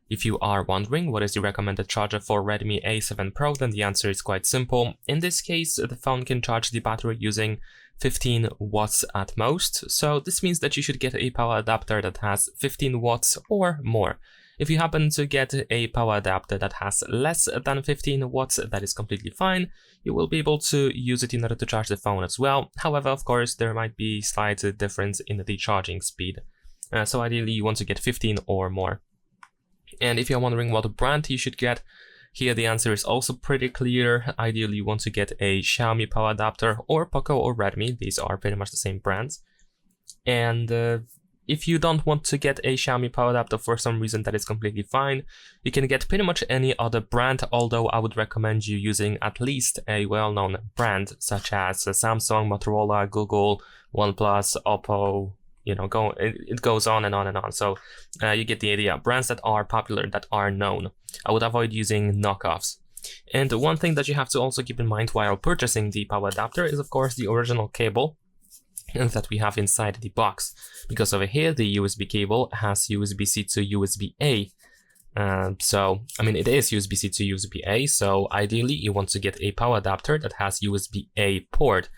If you are wondering what is the recommended charger for Redmi A7 Pro, then the answer is quite simple. In this case, the phone can charge the battery using 15 watts at most, so this means that you should get a power adapter that has 15 watts or more. If you happen to get a power adapter that has less than 15 watts, that is completely fine. You will be able to use it in order to charge the phone as well. However, of course, there might be slight difference in the charging speed. So ideally you want to get 15 or more. And if you're wondering what brand you should get, here the answer is also pretty clear. Ideally you want to get a Xiaomi power adapter or Poco or Redmi. These are pretty much the same brands. And if you don't want to get a Xiaomi power adapter for some reason, that is completely fine. You can get pretty much any other brand, although I would recommend you using at least a well-known brand such as Samsung, Motorola, Google, OnePlus, Oppo, you know, it goes on and on and on. So you get the idea. Brands that are popular, that are known. I would avoid using knockoffs. And one thing that you have to also keep in mind while purchasing the power adapter is of course the original cable that we have inside the box, because over here the USB cable has USB-C to USB-A. So I mean, it is USB-C to USB-A, so ideally you want to get a power adapter that has USB-A port.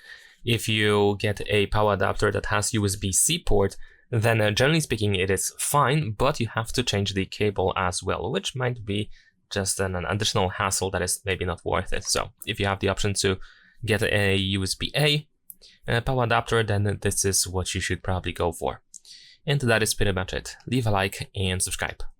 If you get a power adapter that has USB-C port, then generally speaking it is fine, but you have to change the cable as well, which might be just an additional hassle that is maybe not worth it. So if you have the option to get a USB-A power adapter, then this is what you should probably go for. And that is pretty much it. Leave a like and subscribe.